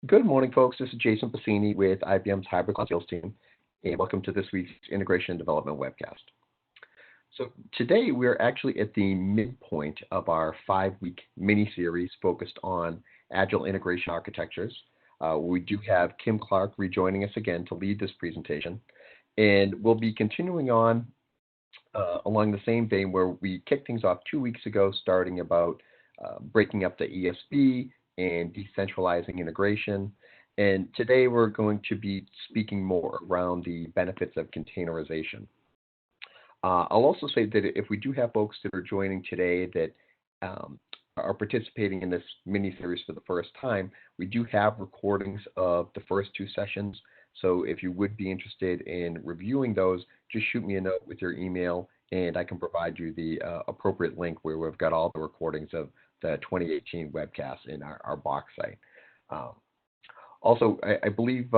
Good morning, folks. This is Jason Passini with IBM's Hybrid Cloud Sales team, and welcome to this week's Integration and Development webcast. So today we're actually at the midpoint of our 5-week mini-series focused on Agile integration architectures. We do have Kim Clark rejoining us again to lead this presentation, and we'll be continuing on along the same vein where we kicked things off 2 weeks ago, starting about breaking up the ESB and decentralizing integration. And today we're going to be speaking more around the benefits of containerization. I'll also say that if we do have folks that are joining today that are participating in this mini-series for the first time, we do have recordings of the first 2 sessions. So if you would be interested in reviewing those, just shoot me a note with your email and I can provide you the appropriate link where we've got all the recordings of the 2018 webcast in our box site. Also, I believe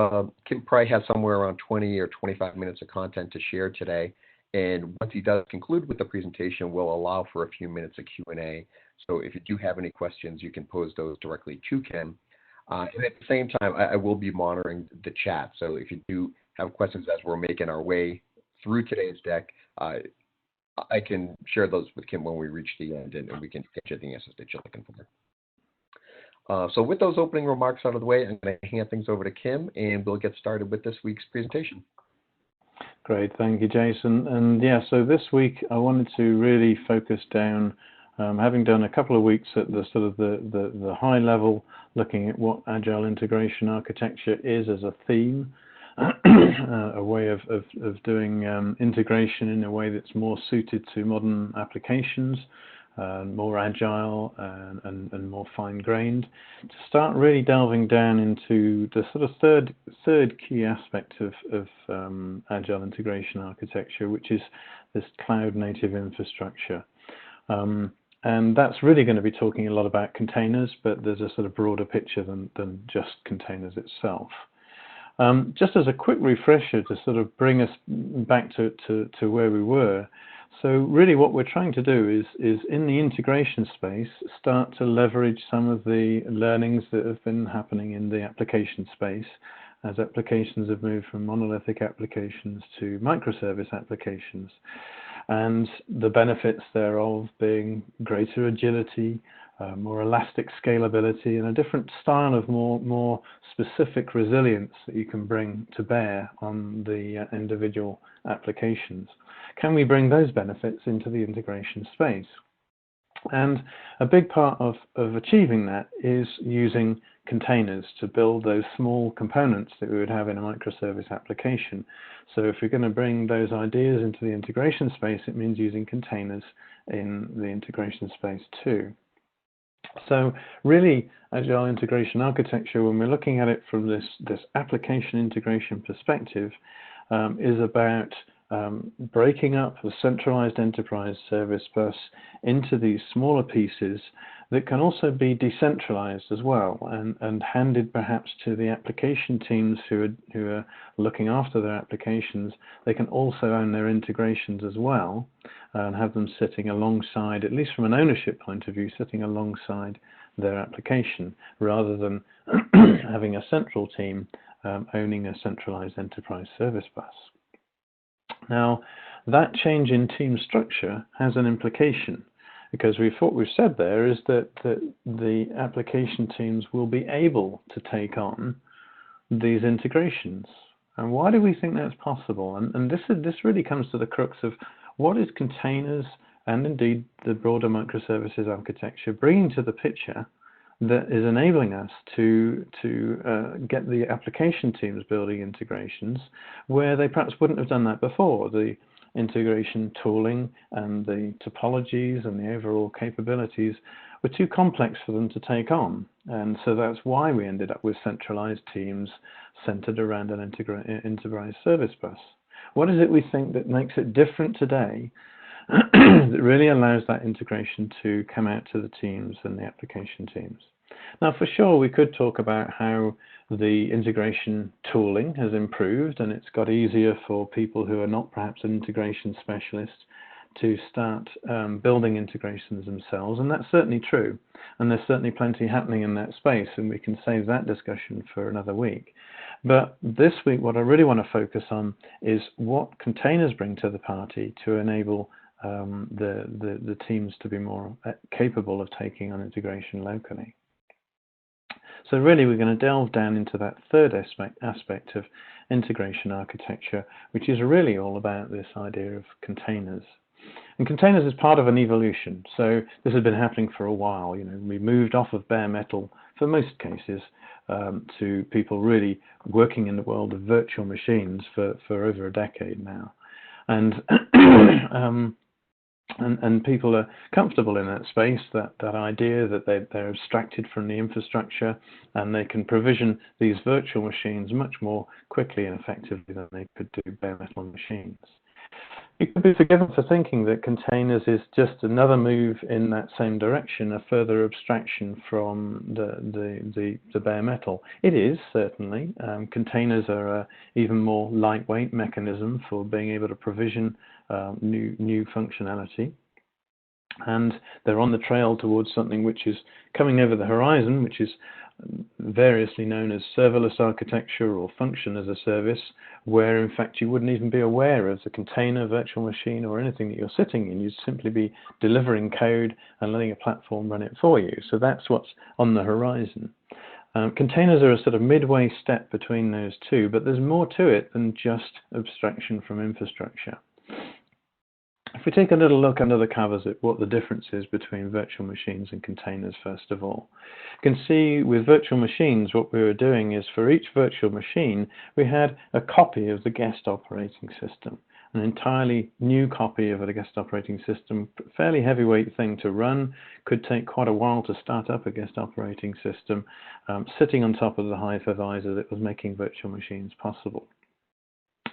Kim probably has somewhere around 20 or 25 minutes of content to share today. And once he does conclude with the presentation, we'll allow for a few minutes of Q&A. So if you do have any questions, you can pose those directly to Kim. And at the same time, I will be monitoring the chat. So if you do have questions as we're making our way through today's deck, I can share those with Kim when we reach the end, and we can get you the answers that you're looking for. So with those opening remarks out of the way, I'm going to hand things over to Kim, and we'll get started with this week's presentation. Great, thank you, Jason. And yeah, so this week I wanted to really focus down, having done a couple of weeks at the sort of the high level, looking at what Agile integration architecture is as a theme. A way of doing integration in a way that's more suited to modern applications, more agile and more fine-grained. To start really delving down into the sort of third key aspect of Agile integration architecture, which is this cloud-native infrastructure. And that's really going to be talking a lot about containers, but there's a sort of broader picture than just containers itself. Just as a quick refresher to sort of bring us back to where we were. So really what we're trying to do is in the integration space, start to leverage some of the learnings that have been happening in the application space as applications have moved from monolithic applications to microservice applications. And the benefits thereof being greater agility, more elastic scalability, and a different style of more specific resilience that you can bring to bear on the individual applications. Can we bring those benefits into the integration space? And a big part of achieving that is using containers to build those small components that we would have in a microservice application. So if you're going to bring those ideas into the integration space, it means using containers in the integration space too. So really, Agile integration architecture, when we're looking at it from this application integration perspective, is about breaking up the centralized enterprise service bus into these smaller pieces that can also be decentralized as well and handed perhaps to the application teams who are looking after their applications. They can also own their integrations as well and have them sitting alongside, at least from an ownership point of view, sitting alongside their application rather than having a central team owning a centralized enterprise service bus. Now, that change in team structure has an implication, because what we've said there is that the application teams will be able to take on these integrations. And why do we think that's possible? And this really comes to the crux of what is containers and indeed the broader microservices architecture bringing to the picture that is enabling us to get the application teams building integrations where they perhaps wouldn't have done that before. The integration tooling and the topologies and the overall capabilities were too complex for them to take on. And so that's why we ended up with centralized teams centered around an enterprise service bus. What is it we think that makes it different today that really allows that integration to come out to the teams and the application teams? Now, for sure, we could talk about how the integration tooling has improved and it's got easier for people who are not perhaps integration specialists to start building integrations themselves, and that's certainly true. And there's certainly plenty happening in that space, and we can save that discussion for another week. But this week, what I really want to focus on is what containers bring to the party to enable the teams to be more capable of taking on integration locally. So really, we're going to delve down into that third aspect of integration architecture, which is really all about this idea of containers. And containers is part of an evolution. So this has been happening for a while. We moved off of bare metal for most cases to people really working in the world of virtual machines for over a decade now. And people are comfortable in that space, that idea that they're abstracted from the infrastructure and they can provision these virtual machines much more quickly and effectively than they could do bare metal machines. You could be forgiven for thinking that containers is just another move in that same direction, a further abstraction from the bare metal. It is, certainly. Containers are an even more lightweight mechanism for being able to provision new functionality. And they're on the trail towards something which is coming over the horizon, which is variously known as serverless architecture or function as a service, where in fact you wouldn't even be aware of the container, virtual machine, or anything that you're sitting in. You'd simply be delivering code and letting a platform run it for you. So that's what's on the horizon. Containers are a sort of midway step between those two, but there's more to it than just abstraction from infrastructure. If we take a little look under the covers at what the difference is between virtual machines and containers, first of all, you can see with virtual machines what we were doing is for each virtual machine we had a copy of the guest operating system, an entirely new copy of a guest operating system, fairly heavyweight thing to run, could take quite a while to start up a guest operating system, sitting on top of the hypervisor that was making virtual machines possible.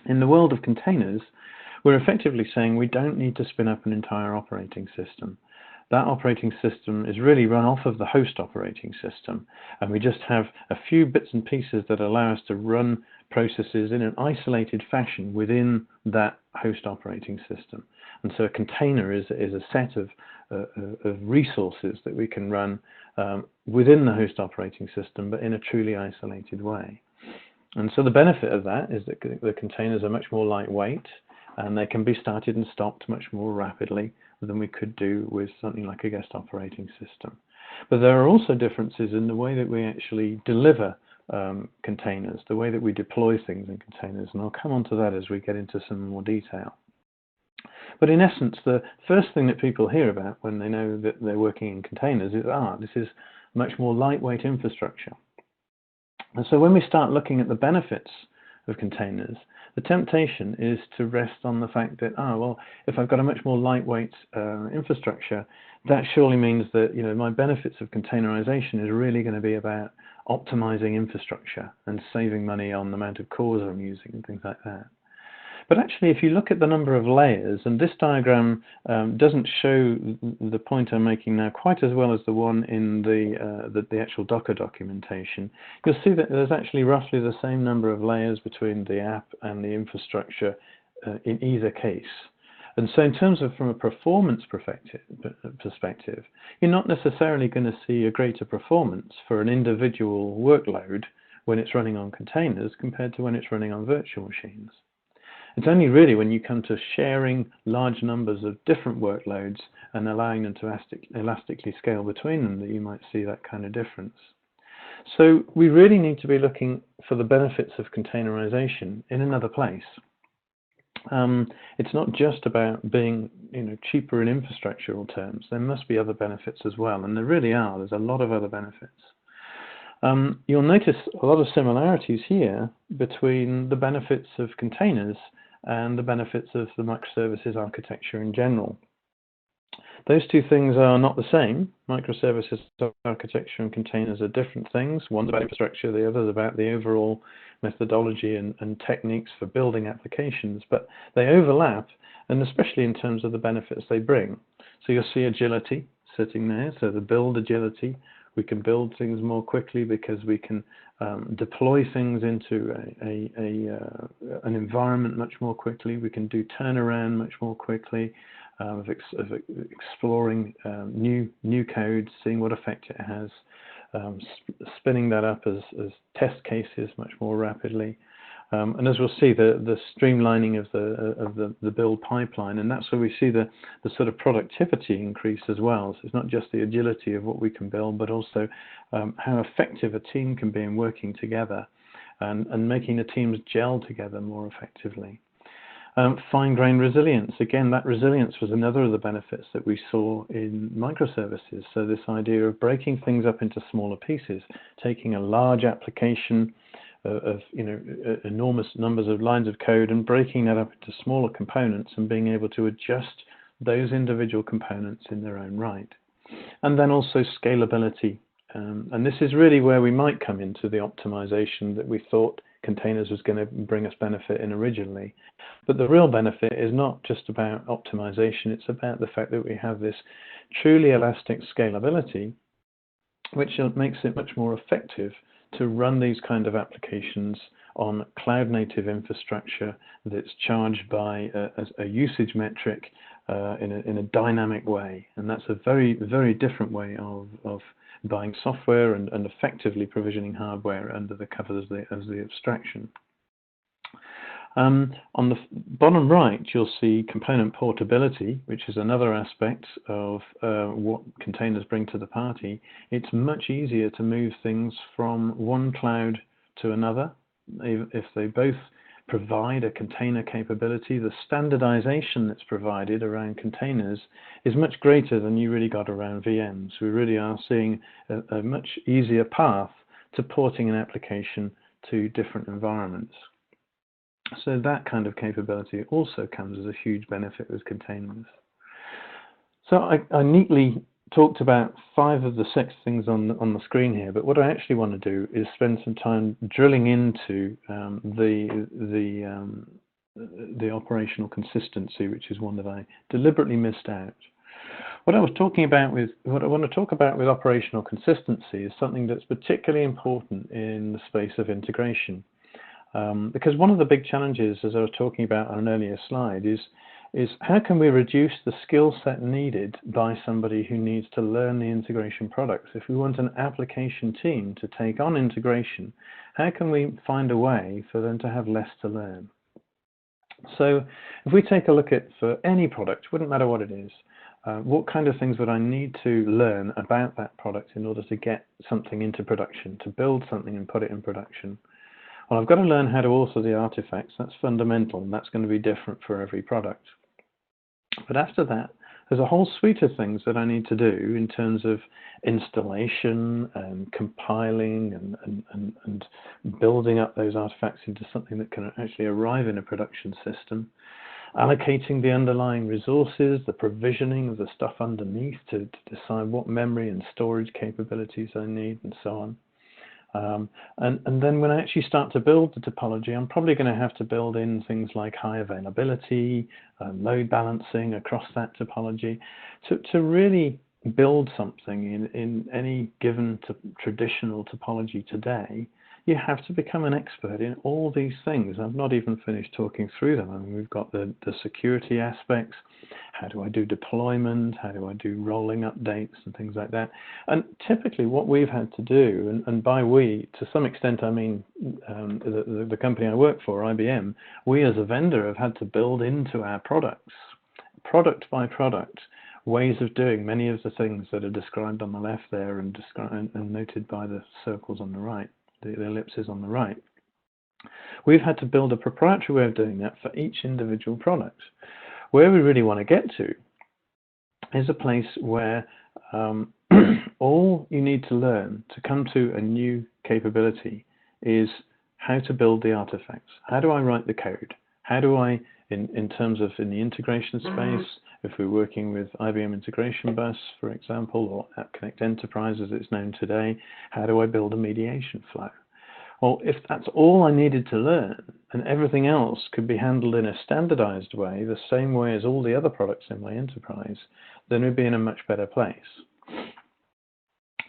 In the world of containers, we're effectively saying we don't need to spin up an entire operating system. That operating system is really run off of the host operating system, and we just have a few bits and pieces that allow us to run processes in an isolated fashion within that host operating system. And so a container is a set of resources that we can run within the host operating system, but in a truly isolated way. And so the benefit of that is that the containers are much more lightweight, and they can be started and stopped much more rapidly than we could do with something like a guest operating system. But there are also differences in the way that we actually deliver containers, the way that we deploy things in containers, and I'll come on to that as we get into some more detail. But in essence, the first thing that people hear about when they know that they're working in containers is, this is much more lightweight infrastructure. And so when we start looking at the benefits of containers, the temptation is to rest on the fact that, well, if I've got a much more lightweight infrastructure, that surely means that my benefits of containerization is really going to be about optimizing infrastructure and saving money on the amount of cores I'm using and things like that. But actually, if you look at the number of layers, and this diagram doesn't show the point I'm making now quite as well as the one in the actual Docker documentation, you'll see that there's actually roughly the same number of layers between the app and the infrastructure in either case. And so in terms of from a performance perspective, you're not necessarily going to see a greater performance for an individual workload when it's running on containers compared to when it's running on virtual machines. It's only really when you come to sharing large numbers of different workloads and allowing them to elastically scale between them that you might see that kind of difference. So we really need to be looking for the benefits of containerization in another place. It's not just about being cheaper in infrastructural terms. There must be other benefits as well, and there really are. There's a lot of other benefits. You'll notice a lot of similarities here between the benefits of containers and the benefits of the microservices architecture in general. Those two things are not the same. Microservices architecture and containers are different things. One's about infrastructure, the other's about the overall methodology and techniques for building applications, but they overlap, and especially in terms of the benefits they bring. So you'll see agility sitting there, so the build agility. We can build things more quickly because we can deploy things into an environment much more quickly. We can do turnaround much more quickly. exploring new code, seeing what effect it has, spinning that up as test cases much more rapidly. And as we'll see, the streamlining of the build pipeline, and that's where we see the sort of productivity increase as well. So it's not just the agility of what we can build, but also how effective a team can be in working together and making the teams gel together more effectively. Fine-grained resilience. Again, that resilience was another of the benefits that we saw in microservices. So this idea of breaking things up into smaller pieces, taking a large application of enormous numbers of lines of code and breaking that up into smaller components and being able to adjust those individual components in their own right. And then also scalability. And this is really where we might come into the optimization that we thought containers was going to bring us benefit in originally. But the real benefit is not just about optimization, it's about the fact that we have this truly elastic scalability, which makes it much more effective to run these kind of applications on cloud native infrastructure that's charged by a usage metric in a dynamic way. And that's a very, very different way of buying software and effectively provisioning hardware under the covers as the abstraction. On the bottom right, you'll see component portability, which is another aspect of what containers bring to the party. It's much easier to move things from one cloud to another. If they both provide a container capability, the standardization that's provided around containers is much greater than you really got around VMs. We really are seeing a much easier path to porting an application to different environments. So that kind of capability also comes as a huge benefit with containers. So I neatly talked about 5 of the 6 things on the screen here, but what I actually want to do is spend some time drilling into the operational consistency, which is one that I deliberately missed out. What I want to talk about with operational consistency is something that's particularly important in the space of integration. Because one of the big challenges, as I was talking about on an earlier slide, is how can we reduce the skill set needed by somebody who needs to learn the integration products? If we want an application team to take on integration, how can we find a way for them to have less to learn? So if we take a look at, for any product, wouldn't matter what it is, what kind of things would I need to learn about that product in order to get something into production, to build something and put it in production? Well, I've got to learn how to author the artifacts. That's fundamental, and that's going to be different for every product. But after that, there's a whole suite of things that I need to do in terms of installation and compiling and building up those artifacts into something that can actually arrive in a production system, allocating the underlying resources, the provisioning of the stuff underneath to decide what memory and storage capabilities I need, and so on. And then when I actually start to build the topology, I'm probably going to have to build in things like high availability, load balancing across that topology. To really build something in any given traditional topology today, you have to become an expert in all these things. I've not even finished talking through them. I mean, we've got the security aspects. How do I do deployment? How do I do rolling updates and things like that? And typically what we've had to do, and by we, to some extent, I mean the company I work for, IBM, we as a vendor have had to build into our products, product by product, ways of doing many of the things that are described on the left there and noted by the circles on the right, the ellipses on the right. We've had to build a proprietary way of doing that for each individual product. Where we really want to get to is a place where all you need to learn to come to a new capability is how to build the artifacts. How do I write the code? How do I, in terms of in the integration space, if we're working with IBM Integration Bus, for example, or App Connect Enterprise as it's known today, how do I build a mediation flow? Well, if that's all I needed to learn and everything else could be handled in a standardized way, the same way as all the other products in my enterprise, then we'd be in a much better place.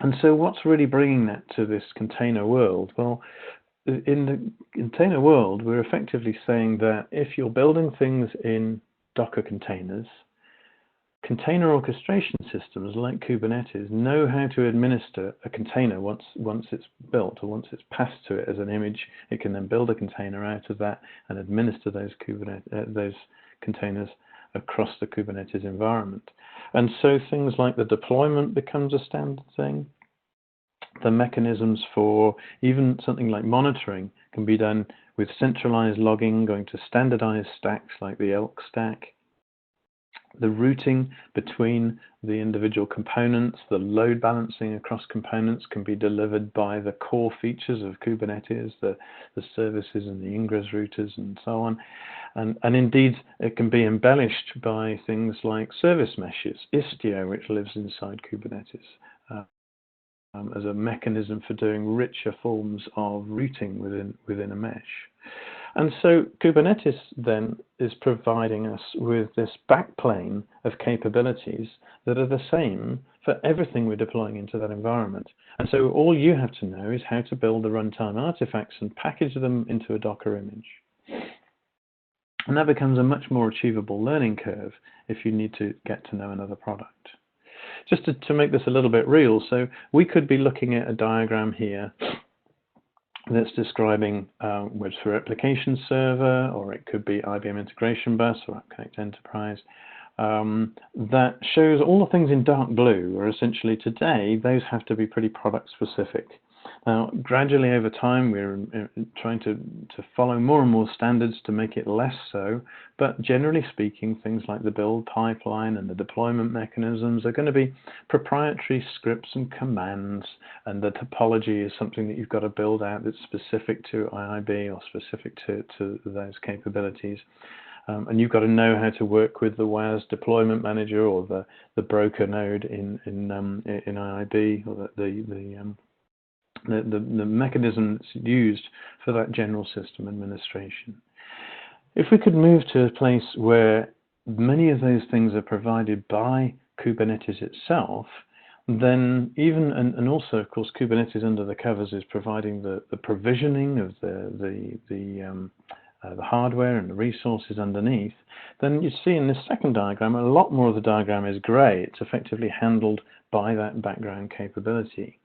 And so what's really bringing that to this container world? Well, in the container world, we're effectively saying that if you're building things in Docker containers, container orchestration systems like Kubernetes know how to administer a container once it's built, or once it's passed to it as an image. It can then build a container out of that and administer those containers across the Kubernetes environment. And so things like the deployment becomes a standard thing. The mechanisms for even something like monitoring can be done with centralized logging, going to standardized stacks like the ELK stack. The routing between the individual components, the load balancing across components can be delivered by the core features of Kubernetes, the services and the ingress routers and so on. And indeed, it can be embellished by things like service meshes, Istio, which lives inside Kubernetes, as a mechanism for doing richer forms of routing within a mesh. And so Kubernetes then is providing us with this backplane of capabilities that are the same for everything we're deploying into that environment. And so all you have to know is how to build the runtime artifacts and package them into a Docker image. And that becomes a much more achievable learning curve if you need to get to know another product. Just to make this a little bit real, so we could be looking at a diagram here that's describing Web for Application Server, or it could be IBM Integration Bus or AppConnect Enterprise, that shows all the things in dark blue, where essentially today those have to be pretty product specific. Now, gradually over time, we're trying to follow more and more standards to make it less so, but generally speaking, things like the build pipeline and the deployment mechanisms are going to be proprietary scripts and commands, and the topology is something that you've got to build out that's specific to IIB or specific to those capabilities. And you've got to know how to work with the WAS deployment manager or the broker node in IIB, or the mechanism that's used for that general system administration. If we could move to a place where many of those things are provided by Kubernetes itself, then and also, of course, Kubernetes under the covers is providing the provisioning of the hardware and the resources underneath, then you see in this second diagram, a lot more of the diagram is grey. It's effectively handled by that background capability.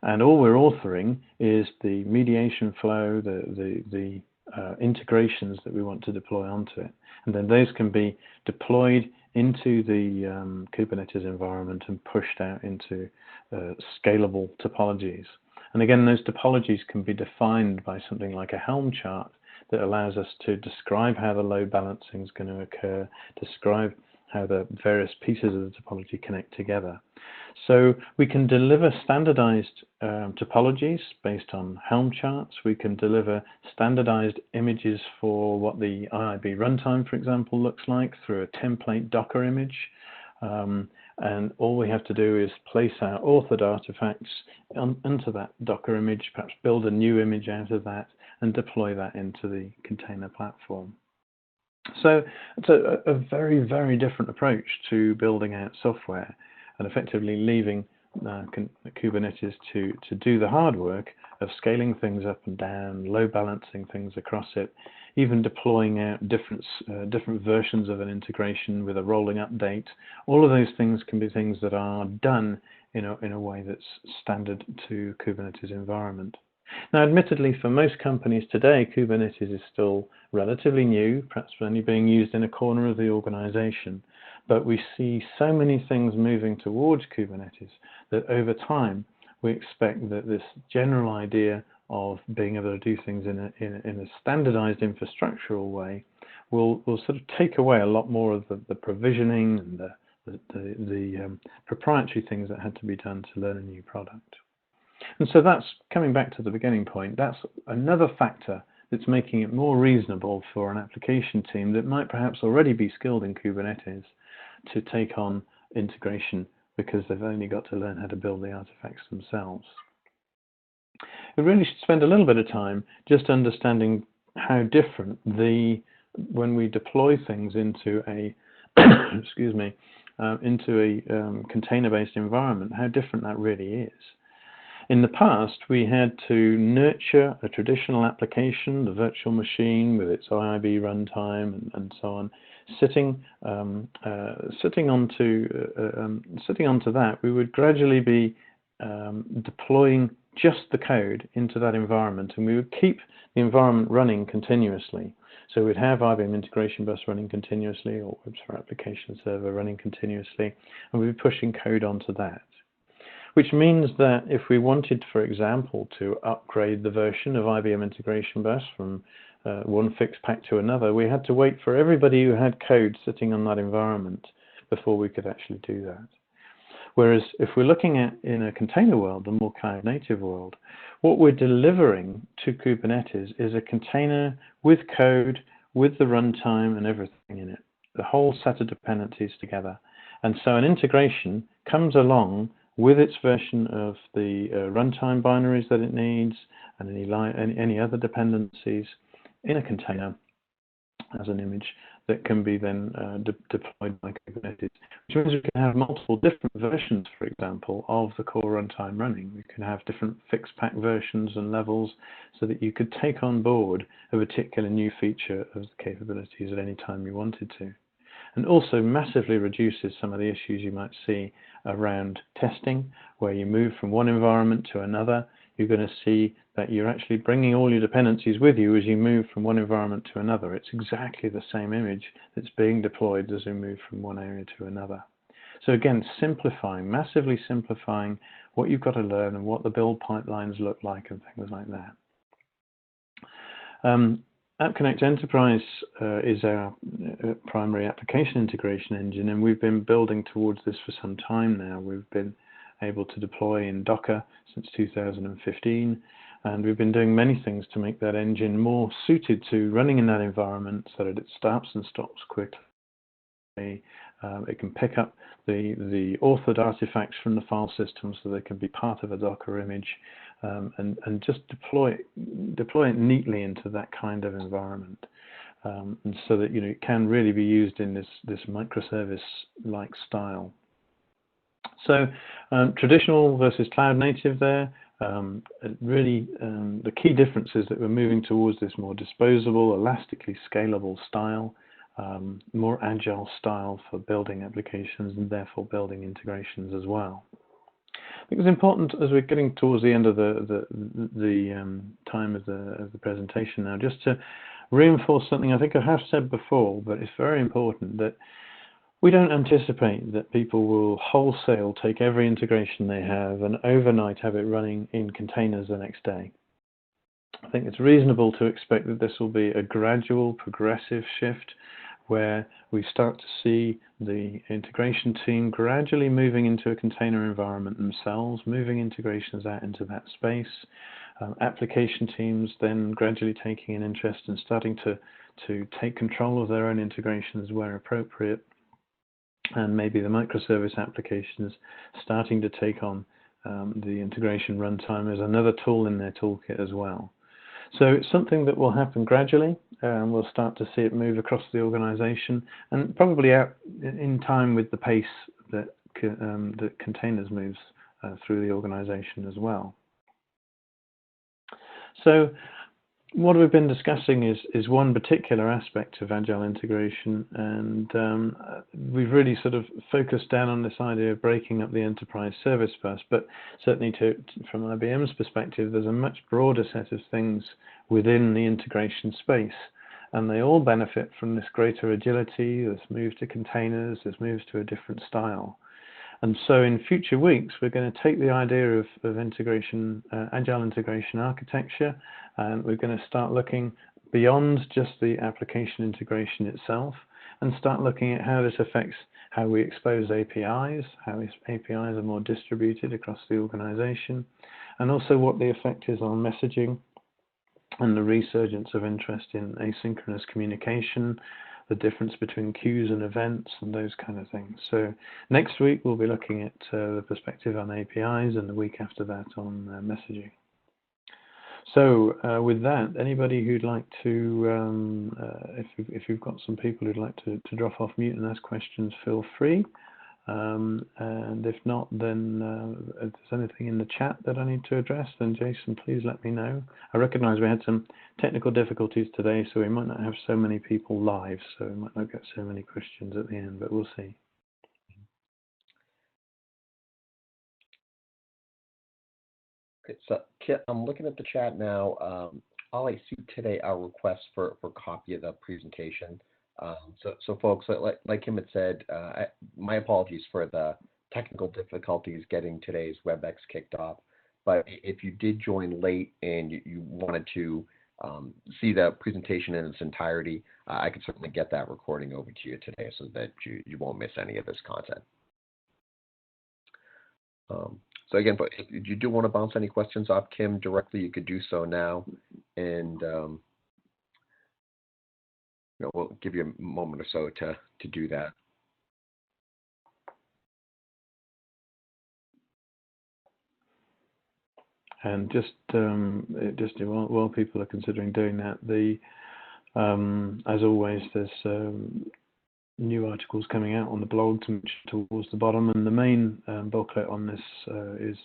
And all we're authoring is the mediation flow, the integrations that we want to deploy onto it. And then those can be deployed into the Kubernetes environment and pushed out into scalable topologies. And again, those topologies can be defined by something like a Helm chart that allows us to describe how the load balancing is going to occur, describe how the various pieces of the topology connect together. So we can deliver standardized topologies based on Helm charts. We can deliver standardized images for what the IIB runtime, for example, looks like through a template Docker image. And all we have to do is place our authored artifacts into that Docker image, perhaps build a new image out of that, and deploy that into the container platform. So it's a very, very different approach to building out software and effectively leaving Kubernetes to do the hard work of scaling things up and down, load balancing things across it, even deploying out different versions of an integration with a rolling update. All of those things can be things that are done in a way that's standard to Kubernetes environment. Now, admittedly, for most companies today, Kubernetes is still relatively new, perhaps only being used in a corner of the organization. But we see so many things moving towards Kubernetes that over time, we expect that this general idea of being able to do things in a standardized infrastructural way will sort of take away a lot more of the provisioning and the proprietary things that had to be done to learn a new product. And so that's coming back to the beginning point. That's another factor that's making it more reasonable for an application team that might perhaps already be skilled in Kubernetes to take on integration because they've only got to learn how to build the artifacts themselves. We really should spend a little bit of time just understanding how different when we deploy things into a container-based environment, how different that really is. In the past, we had to nurture a traditional application, the virtual machine with its IIB runtime and so on, sitting onto that, we would gradually be deploying just the code into that environment, and we would keep the environment running continuously. So we'd have IBM Integration Bus running continuously, or Webs for Application Server running continuously, and we'd be pushing code onto that. Which means that if we wanted, for example, to upgrade the version of IBM Integration Bus from one fixed pack to another, we had to wait for everybody who had code sitting on that environment before we could actually do that. Whereas if we're looking at in a container world, the more cloud native world, what we're delivering to Kubernetes is a container with code, with the runtime and everything in it, the whole set of dependencies together. And so an integration comes along with its version of the runtime binaries that it needs and any other dependencies in a container as an image that can be then deployed by Kubernetes, which means we can have multiple different versions, for example, of the core runtime running. We can have different fixed pack versions and levels so that you could take on board a particular new feature of the capabilities at any time you wanted to. And also massively reduces some of the issues you might see around testing, where you move from one environment to another. You're going to see that you're actually bringing all your dependencies with you as you move from one environment to another. It's exactly the same image that's being deployed as we move from one area to another. So again, simplifying, massively simplifying what you've got to learn and what the build pipelines look like and things like that. AppConnect Enterprise is our primary application integration engine, and we've been building towards this for some time now. We've been able to deploy in Docker since 2015, and we've been doing many things to make that engine more suited to running in that environment so that it starts and stops quickly. It can pick up the authored artifacts from the file system so they can be part of a Docker image, and just deploy it neatly into that kind of environment, and so that it can really be used in this microservice-like style. So traditional versus cloud native there. Really, the key difference is that we're moving towards this more disposable, elastically scalable style, more agile style for building applications and therefore building integrations as well. I think it's important as we're getting towards the end of the time of the presentation now, just to reinforce something I think I have said before, but it's very important, that we don't anticipate that people will wholesale take every integration they have and overnight have it running in containers the next day. I think it's reasonable to expect that this will be a gradual, progressive shift where we start to see the integration team gradually moving into a container environment themselves, moving integrations out into that space. Application teams then gradually taking an interest and starting to take control of their own integrations where appropriate. And maybe the microservice applications starting to take on the integration runtime as another tool in their toolkit as well. So it's something that will happen gradually, and we'll start to see it move across the organization, and probably out in time with the pace that containers moves through the organization as well. So what we've been discussing is one particular aspect of Agile integration, and we've really sort of focused down on this idea of breaking up the enterprise service bus, but certainly from IBM's perspective, there's a much broader set of things within the integration space, and they all benefit from this greater agility, this move to containers, this move to a different style. And so in future weeks, we're going to take the idea of integration, Agile integration architecture, and we're going to start looking beyond just the application integration itself and start looking at how this affects how we expose APIs, how APIs are more distributed across the organization, and also what the effect is on messaging and the resurgence of interest in asynchronous communication, the difference between queues and events and those kind of things. So next week we'll be looking at the perspective on APIs, and the week after that on messaging. So with that, anybody who'd like to, if you've got some people who'd like to drop off mute and ask questions, feel free. And if not, then if there's anything in the chat that I need to address, then Jason, please let me know. I recognize we had some technical difficulties today, so we might not have so many people live, so we might not get so many questions at the end, but we'll see. Okay, so Kit, I'm looking at the chat now. All I see today are requests for copy of the presentation. So folks, like him had said, my apologies for the technical difficulties getting today's WebEx kicked off. But if you did join late and you wanted to see the presentation in its entirety, I could certainly get that recording over to you today so that you won't miss any of this content. So again, but if you do want to bounce any questions off Kim directly, you could do so now, and we'll give you a moment or so to do that. And just while people are considering doing that, as always, there's new articles coming out on the blogs towards the bottom, and the main booklet on this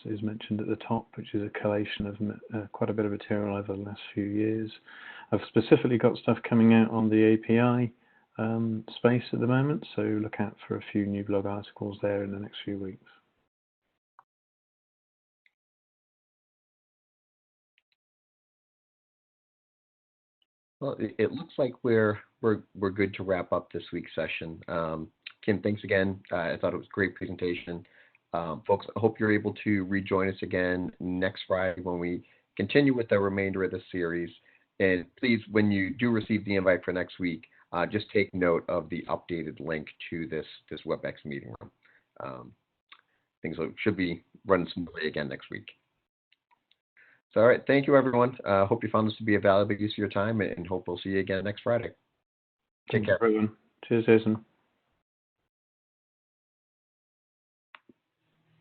is mentioned at the top, which is a collation of quite a bit of material over the last few years. I've specifically got stuff coming out on the API space at the moment, so look out for a few new blog articles there in the next few weeks. Well, it looks like we're good to wrap up this week's session. Kim, thanks again. I thought it was a great presentation. Folks, I hope you're able to rejoin us again next Friday when we continue with the remainder of the series. And please, when you do receive the invite for next week, just take note of the updated link to this WebEx meeting room. Things should be running smoothly again next week. So, all right, thank you, everyone. Hope you found this to be a valuable use of your time, and hope we'll see you again next Friday. Take care. Everyone. Cheers, Jason.